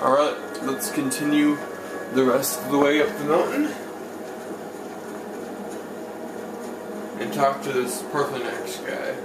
Alright, let's continue the rest of the way up the mountain and talk to this Parthenax guy.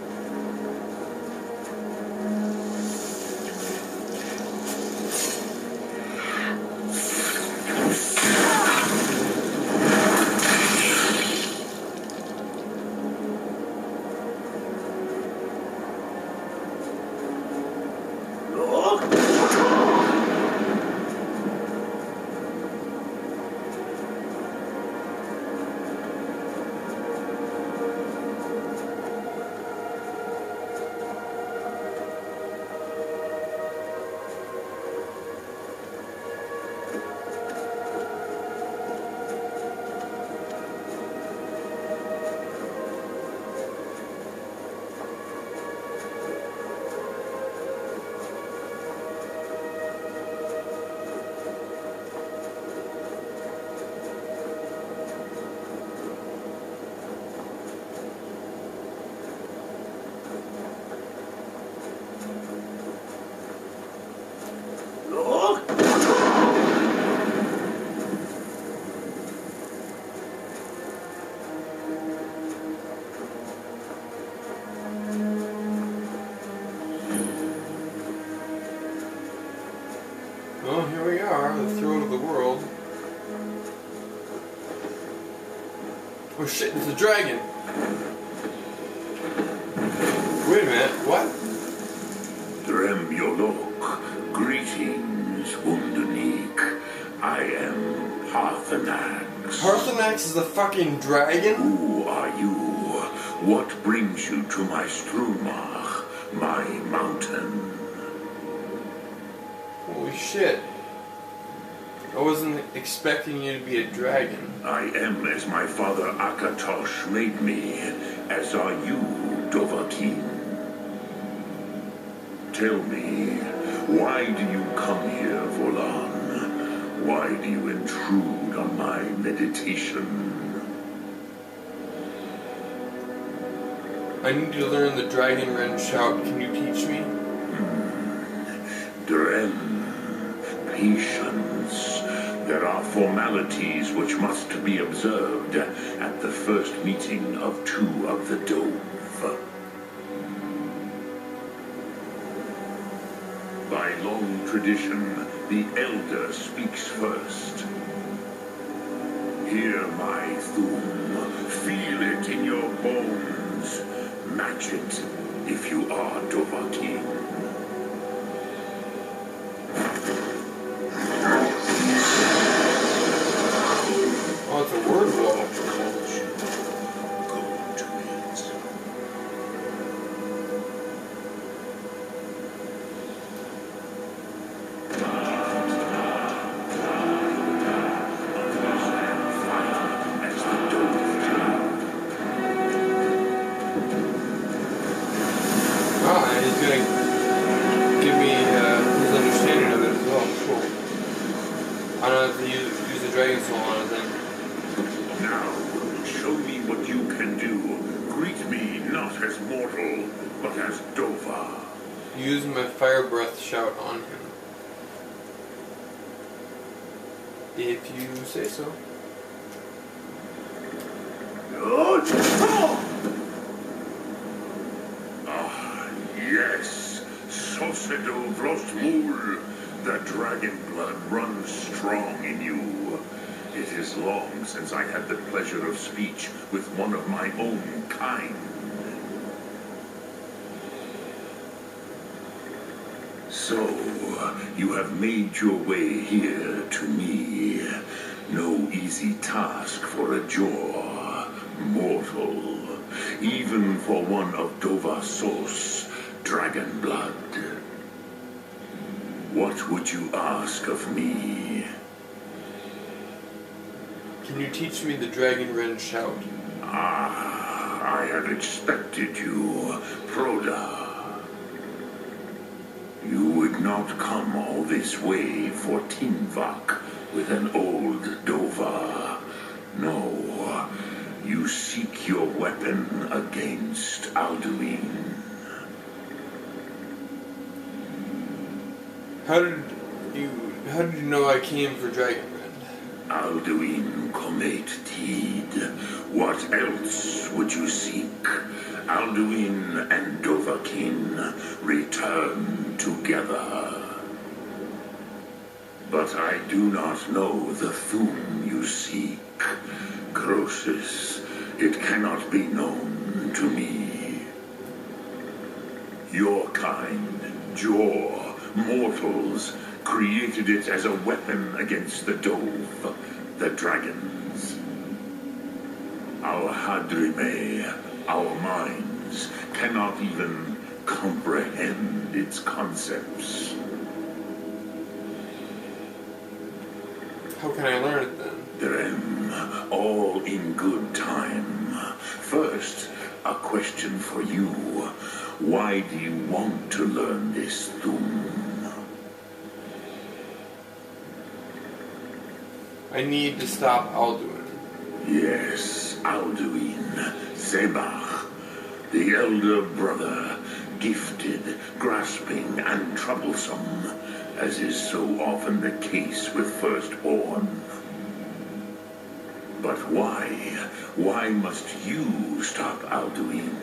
Well, here we are, the throat of the world. Oh shit, it's a dragon! Wait a minute, what? Drem Yolok, greetings, Undanik. I am Parthenax. Parthenax is a fucking dragon? Who are you? What brings you to my Strumach, my mountain? Holy shit. I wasn't expecting you to be a dragon. I am as my father Akatosh made me, as are you, Dovahkiin. Tell me, why do you come here, Volan? Why do you intrude on my meditation? I need to learn the Dragon Wren shout. Can you teach me? Drem, patience. There are formalities which must be observed at the first meeting of two of the Dove. By long tradition, the elder speaks first. Hear my thum, feel it in your bones. Match it if you are Dovahkiin. Oh, it's a word wall. Go to it. As the Dove Ah, and he's gonna give me his understanding of it as well. Cool. I don't have to use the Dragon Soul on it then. Now, show me what you can do. Greet me not as mortal, but as Dova. Use my fire breath shout on him. If you say so. Ah, yes. Sosedo Vrostmul. The dragon blood runs strong in you. It is long since I had the pleasure of speech with one of my own kind. So, you have made your way here to me. No easy task for a jaw, mortal, even for one of Dovahsos, dragon blood. What would you ask of me? Can you teach me the Dragon Wren shout? Ah, I had expected you, Proda. You would not come all this way for Tinvak with an old Dova. No, you seek your weapon against Alduin. How did How did you know I came for Dragonrend? Alduin Comet Teed. What else would you seek? Alduin and Dovahkiin return together. But I do not know the Thum you seek. Croesus, it cannot be known to me. Your kind, Jor, mortals, created it as a weapon against the Dove, the dragons. Our Hadrime, our minds, cannot even comprehend its concepts. How can I learn it then? Drem, all in good time. First, a question for you. Why do you want to learn this Thum? I need to stop Alduin. Yes, Alduin, Zebach, the elder brother, gifted, grasping, and troublesome, as is so often the case with firstborn. But why? Why must you stop Alduin?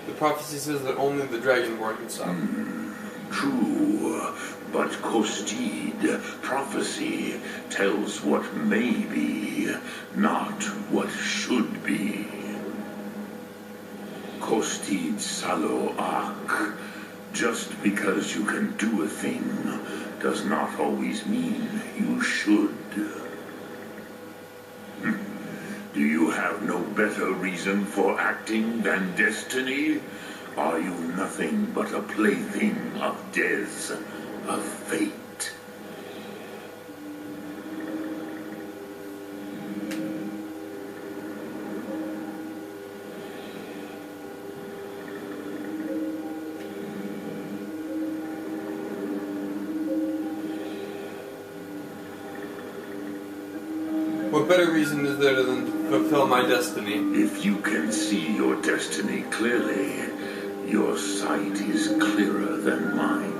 The prophecy says that only the Dragonborn can stop him. True, but Kostid, prophecy, tells what may be, not what should be. Kostid Salo Ak. Just because you can do a thing does not always mean you should. Do you have no better reason for acting than destiny? Are you nothing but a plaything of Dez, of fate? What better reason is there than to fulfill my destiny? If you can see your destiny clearly, your sight is clearer than mine.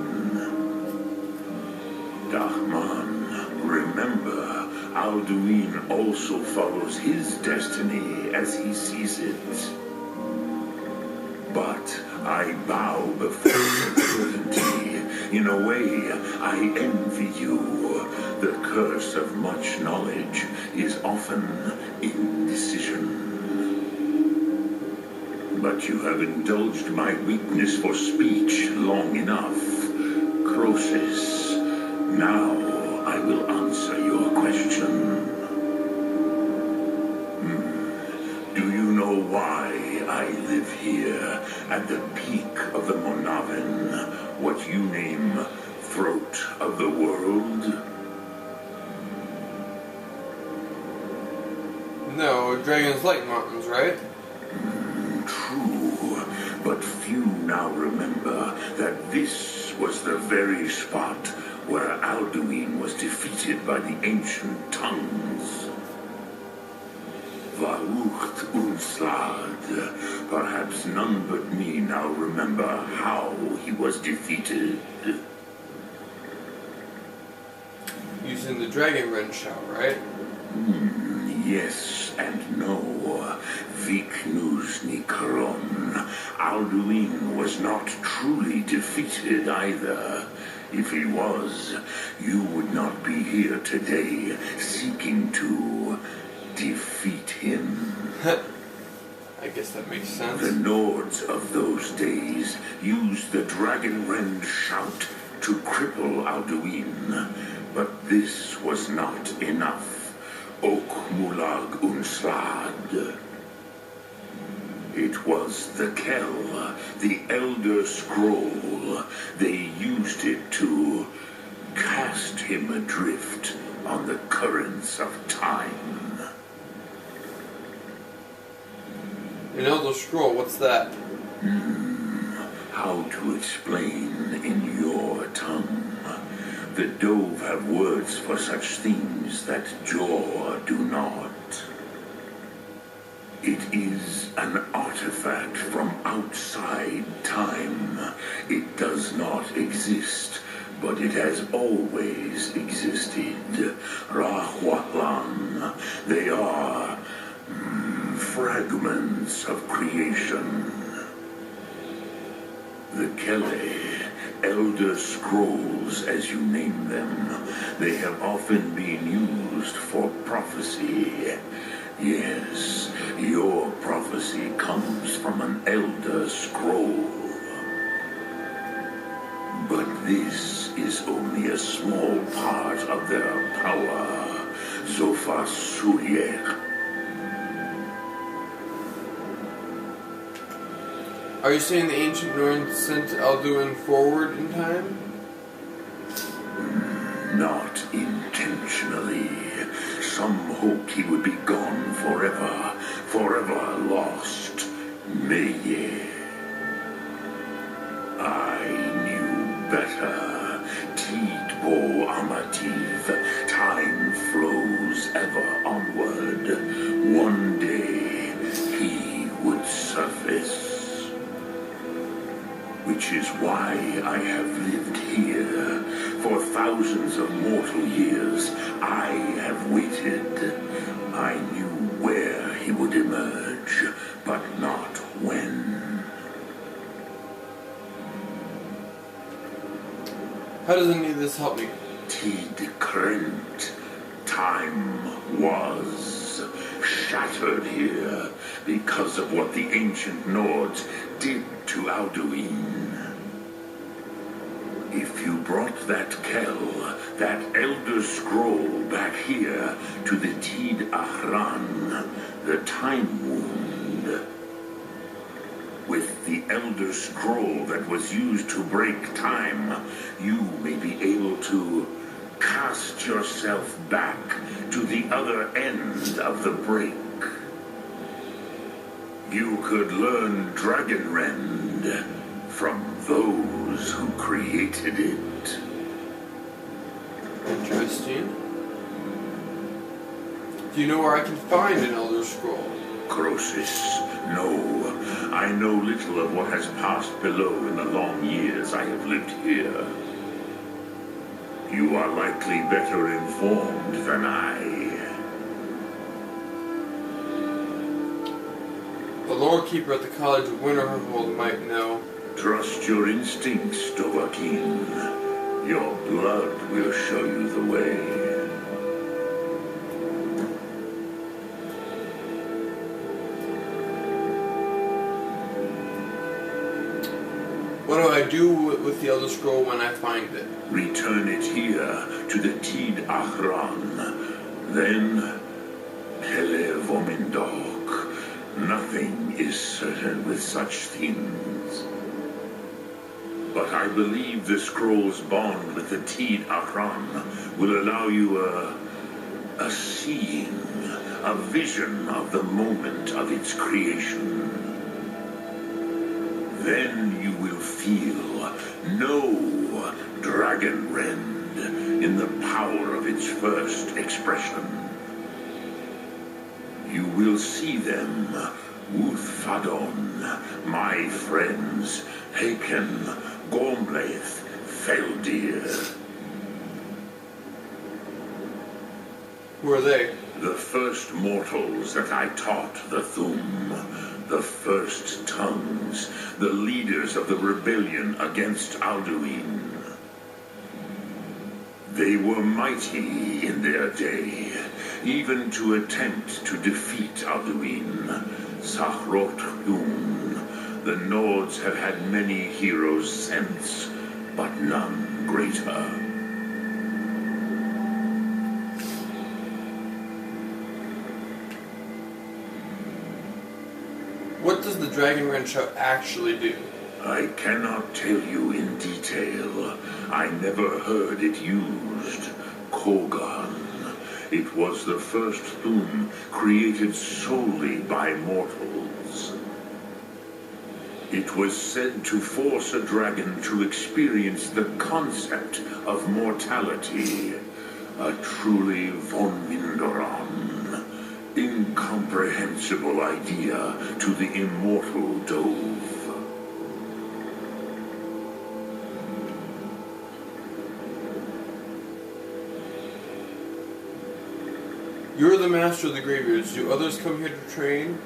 Dahman, remember, Alduin also follows his destiny as he sees it. But I bow before uncertainty. In a way, I envy you. The curse of much knowledge is often indecision. But you have indulged my weakness for speech long enough. Croesus, now I will answer your question. Do you know why I live here at the peak of the Monavin, what you name throat of the world? No, Dragon's Light Mountains, right? True, but few now remember that this was the very spot where Alduin was defeated by the ancient tongues. Vaucht Unslad. Perhaps none but me now remember how he was defeated. Using the Dragonrend shout, right? Yes and no. Viknus Nikron. Alduin was not truly defeated either. If he was, you would not be here today seeking to defeat him. I guess that makes sense. The Nords of those days used the Dragonrend shout to cripple Alduin, but this was not enough. Ok Mulag Unslad. It was the Kell, the Elder Scroll. They used it to cast him adrift on the currents of time. An Elder Scroll, what's that? How to explain in your tongue? The Dove have words for such things that Jor do not. It is an artifact from outside time. time. It does not exist, but it has always existed. Rahwatlan. They are fragments of creation. The Kele, Elder Scrolls as you name them, they have often been used for prophecy. Yes, your prophecy comes from an Elder Scroll. But this is only a small part of their power. Zofa Suryek. Are you saying the ancient Norns sent Alduin forward in time? Not intentionally. Some hoped he would be gone forever, forever lost. Meye. I knew better. Tidbo Amativ. Time flows ever onward. One day he would surface. Which is why I have lived here. For thousands of mortal years, I have waited. I knew where he would emerge, but not when. How does any of this help me? Tid Krent. Time was shattered here because of what the ancient Nords did to Alduin. If you brought that Kell, that Elder Scroll back here to the Tid Ahran, the Time Wound, with the Elder Scroll that was used to break time, you may be able to cast yourself back to the other end of the break. You could learn Dragonrend from those who created it. Interesting. Do you know where I can find an Elder Scroll? Croesus, no. I know little of what has passed below in the long years I have lived here. You are likely better informed than I. The lore keeper at the College of Winterhold might know. Trust your instincts, Dovahkiin. Your blood will show you the way. What do I do with the Elder Scroll when I find it? Return it here to the Tid Ahran. Then, Pele Vomindok. Nothing is certain with such things. But I believe the scroll's bond with the Tid Ahran will allow you a seeing, a vision of the moment of its creation. Then you will feel, know Dragonrend in the power of its first expression. You will see them, Uthfadon, my friends, Haken, Gormlaith, Feldir. Who are they? The first mortals that I taught the Thum, the first tongues, the leaders of the rebellion against Alduin. They were mighty in their day, even to attempt to defeat Alduin. Sahrot Yun. The Nords have had many heroes since, but none greater. What does the Dragonrend show actually do? I cannot tell you in detail. I never heard it used. Kogan. It was the first Thum created solely by mortals. It was said to force a dragon to experience the concept of mortality. A truly von Mindoran, incomprehensible idea to the immortal Dove. You're the master of the graveyards. Do others come here to train?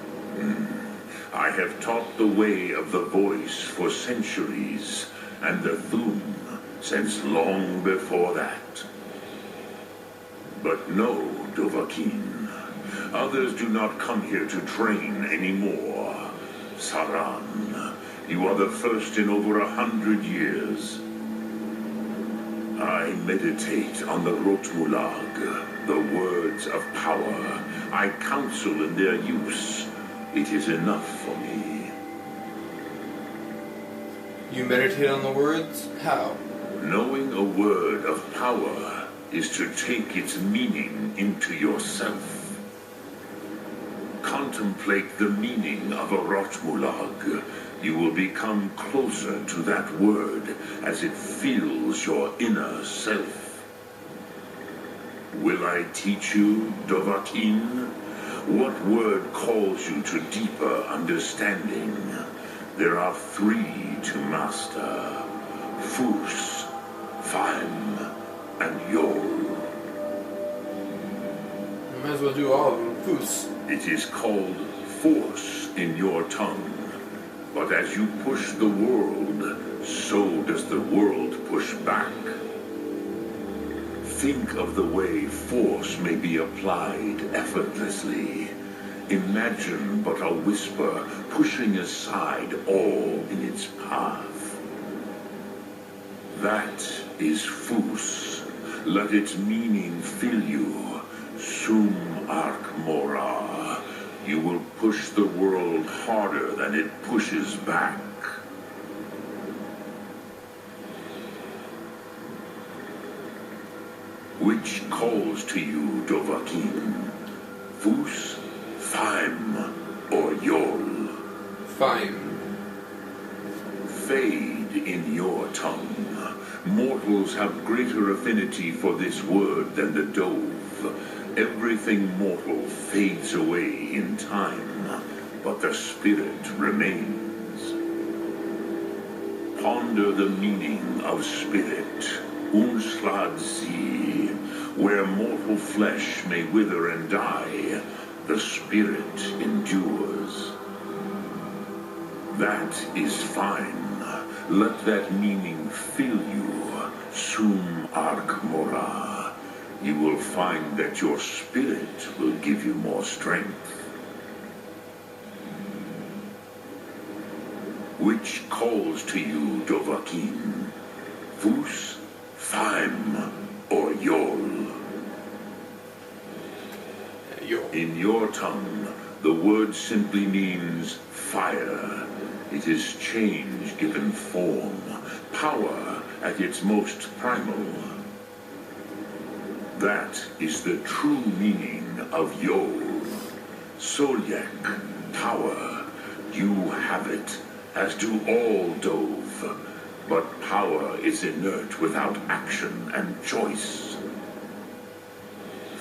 I have taught the way of the voice for centuries, and the Thum since long before that. But no, Dovahkiin. Others do not come here to train anymore. Saran, you are the first in over 100 years. I meditate on the Rotmulag, the words of power. I counsel in their use. It is enough for me. You meditate on the words? How? Knowing a word of power is to take its meaning into yourself. Contemplate the meaning of a Rotmulag. You will become closer to that word as it fills your inner self. Will I teach you, Dovahkiin? What word calls you to deeper understanding? There are 3 to master. Fus, Faim, and Yol. I might as well do all of them. Fus. It is called force in your tongue. But as you push the world, so does the world push back. Think of the way force may be applied effortlessly. Imagine but a whisper pushing aside all in its path. That is Fus. Let its meaning fill you. Sum Ark Mora. You will push the world harder than it pushes back. Which calls to you, Dovahkiin? Fus, Faim, or Yol? Fine. Fade in your tongue. Mortals have greater affinity for this word than the Dove. Everything mortal fades away in time, but the spirit remains. Ponder the meaning of spirit, Unslad Zi. Where mortal flesh may wither and die, the spirit endures. That is fine. Let that meaning fill you, Sum Ark Mora. You will find that your spirit will give you more strength. Which calls to you, Dovahkiin? Fus, Faim, or Yol? Yol. In your tongue, the word simply means fire. It is change given form, power at its most primal. That is the true meaning of Yol. Solyek, power. You have it, as do all Dove. But power is inert without action and choice.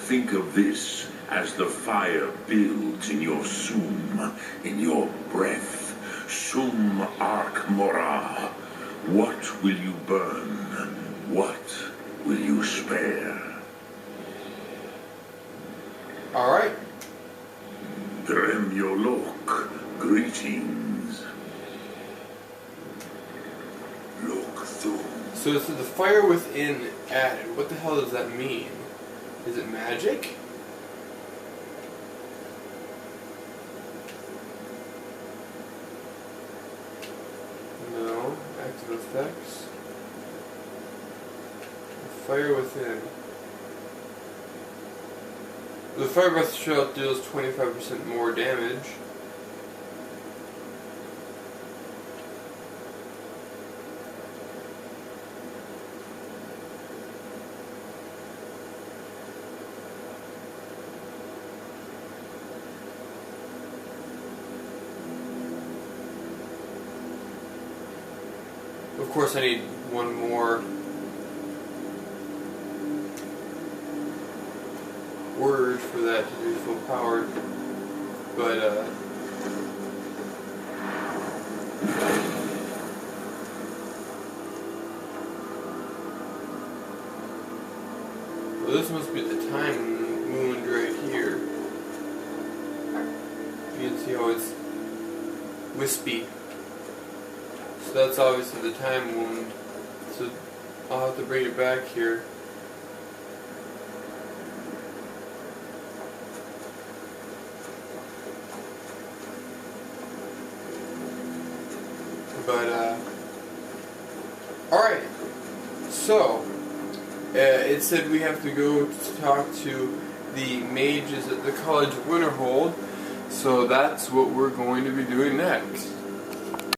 Think of this as the fire builds in your Sum, in your breath. Sum Ark Mora. What will you burn? What will you spare? Alright. Dremyolok, greetings. Look through. So it's the fire within added. What the hell does that mean? Is it magic? No. Active effects. The fire within. The fire breath shell deals 25% more damage. Of course, I need one more word for that to be full powered, but well, this must be the time wound right here. You can see how it's wispy. So that's obviously the time wound. So I'll have to bring it back here. But, alright. So, it said we have to go to talk to the mages at the College of Winterhold. So that's what we're going to be doing next.